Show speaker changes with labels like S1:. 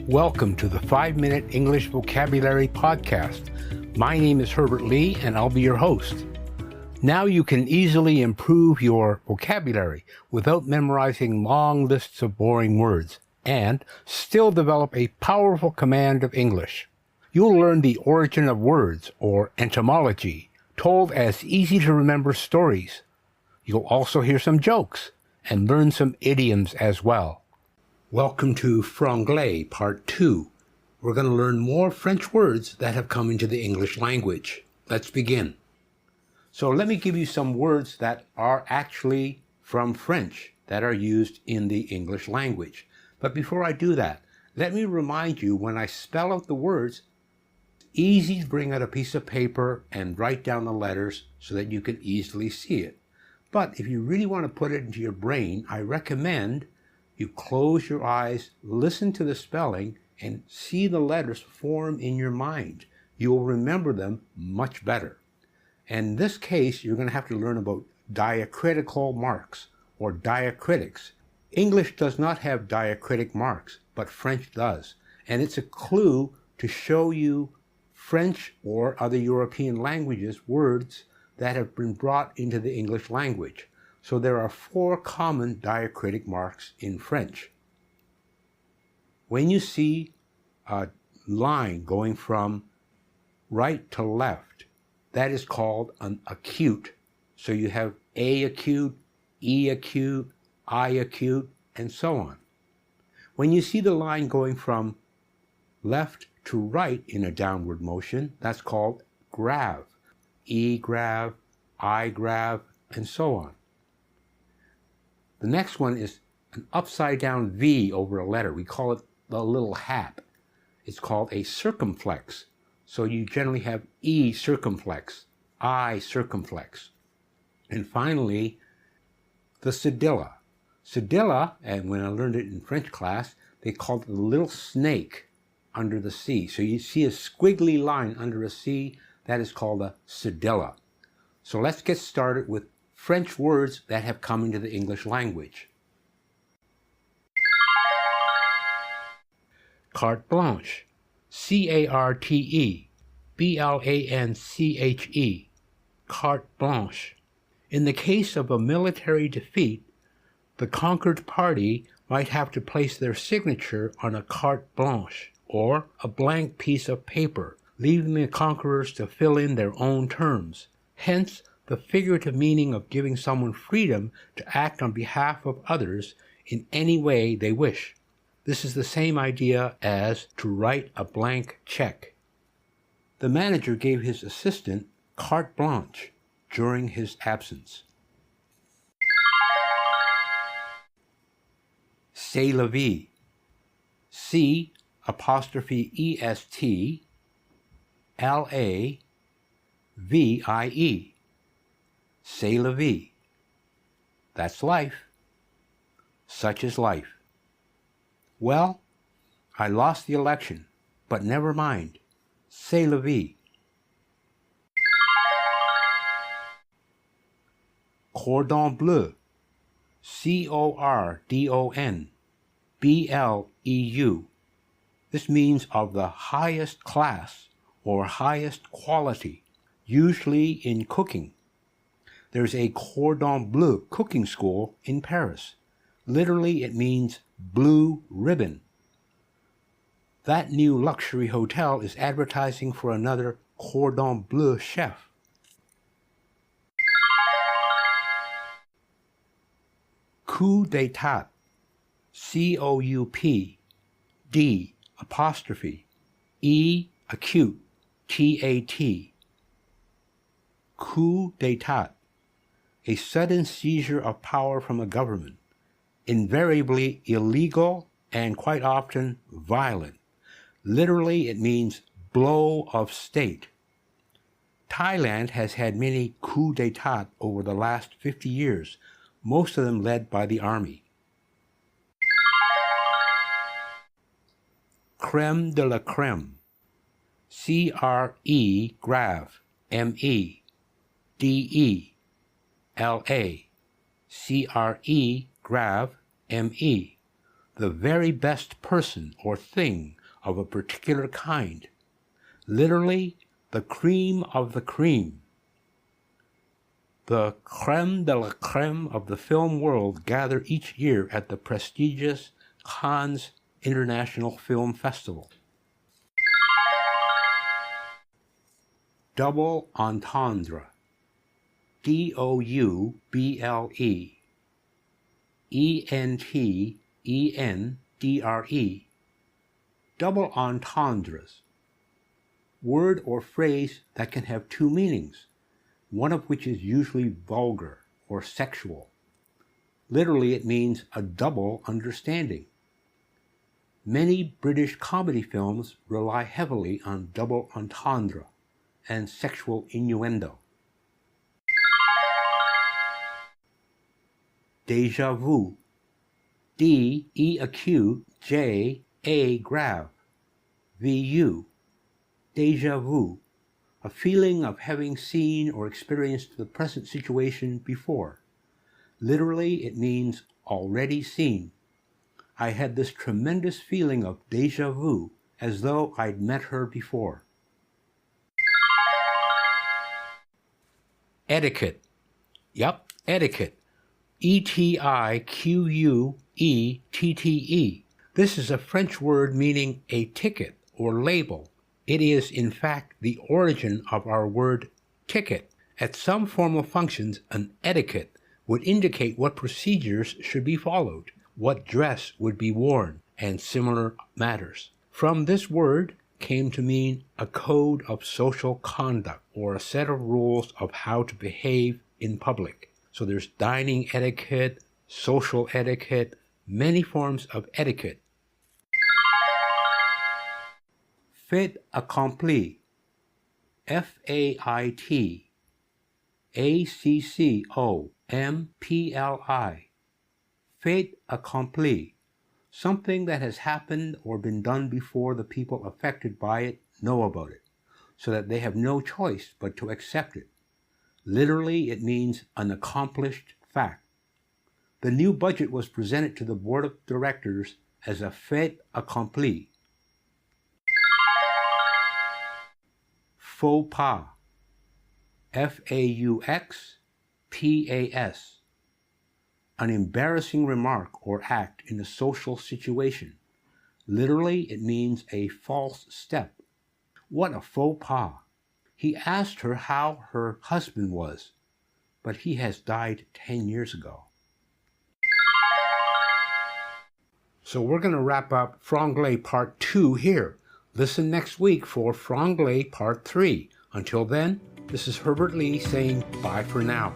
S1: Welcome to the 5-Minute English Vocabulary Podcast. My name is Herbert Lee, and I'll be your host. Now you can easily improve your vocabulary without memorizing long lists of boring words, and still develop a powerful command of English. You'll learn the origin of words, or etymology, told as easy-to-remember stories. You'll also hear some jokes, and learn some idioms as well. Welcome to Franglais Part 2. We're going to learn more French words that have come into the English language. Let's begin. So let me give you some words that are actually from French that are used in the English language. But before I do that, let me remind you, when I spell out the words, it's easy to bring out a piece of paper and write down the letters so that you can easily see it. But if you really want to put it into your brain, I recommend you close your eyes, listen to the spelling, and see the letters form in your mind. You will remember them much better. And in this case, you're going to have to learn about diacritical marks, or diacritics. English does not have diacritic marks, but French does. And it's a clue to show you French or other European languages words that have been brought into the English language. So there are 4 common diacritic marks in French. When you see a line going from right to left, that is called an acute. So you have A acute, E acute, I acute, and so on. When you see the line going from left to right in a downward motion, that's called grave. E grave, I grave, and so on. The next one is an upside down V over a letter. We call it the little hat. It's called a circumflex. So you generally have E circumflex, I circumflex. And finally, the cedilla. Cedilla, and when I learned it in French class, they called it the little snake under the C. So you see a squiggly line under a C, that is called a cedilla. So let's get started with French words that have come into the English language. Carte blanche. C-A-R-T-E-B-L-A-N-C-H-E. Carte blanche. In the case of a military defeat, the conquered party might have to place their signature on a carte blanche, or a blank piece of paper, leaving the conquerors to fill in their own terms. Hence, the figurative meaning of giving someone freedom to act on behalf of others in any way they wish. This is the same idea as to write a blank check. The manager gave his assistant carte blanche during his absence. C'est la vie. C''Est-la-vie. C'est la vie. That's life. Such is life. Well, I lost the election, but never mind. C'est la vie. Cordon bleu. C-O-R-D-O-N-B-L-E-U. This means of the highest class or highest quality, usually in cooking. There's a cordon bleu cooking school in Paris. Literally, it means blue ribbon. That new luxury hotel is advertising for another cordon bleu chef. Coup d'état. C-O-U-P-D''E acute T-A-T. Coup d'état. A sudden seizure of power from a government, invariably illegal and quite often violent. Literally, it means blow of state. Thailand has had many coups d'état over the last 50 years, most of them led by the army. Crème de la crème. C-R-E grave, M-E-D-E-L-A. C-R-E grave, the very best person or thing of a particular kind. Literally, the cream of the cream. The crème de la crème of the film world gather each year at the prestigious Cannes International Film Festival. Double entendre. D-O-U-B-L-E. E-N-T-E-N-D-R-E. Double entendres. Word or phrase that can have two meanings, one of which is usually vulgar or sexual. Literally, it means a double understanding. Many British comedy films rely heavily on double entendre and sexual innuendo. Déjà vu. D-E-acute-J-A grave. V-U. Déjà vu. A feeling of having seen or experienced the present situation before. Literally, it means already seen. I had this tremendous feeling of déjà vu, as though I'd met her before. Etiquette. Yup, etiquette. E-T-I-Q-U-E-T-T-E. This is a French word meaning a ticket or label. It is, in fact, the origin of our word ticket. At some formal functions, an etiquette would indicate what procedures should be followed, what dress would be worn, and similar matters. From this word came to mean a code of social conduct or a set of rules of how to behave in public. So there's dining etiquette, social etiquette, many forms of etiquette. Fait accompli. F-A-I-T-A-C-C-O-M-P-L-I. Fait accompli. Something that has happened or been done before the people affected by it know about it, so that they have no choice but to accept it. Literally, it means an accomplished fact. The new budget was presented to the board of directors as a fait accompli. Faux pas. F-A-U-X-P-A-S. An embarrassing remark or act in a social situation. Literally, it means a false step. What a faux pas. He asked her how her husband was, but he has died 10 years ago. So we're going to wrap up Franglais Part 2 here. Listen next week for Franglais Part 3. Until then, this is Herbert Lee saying bye for now.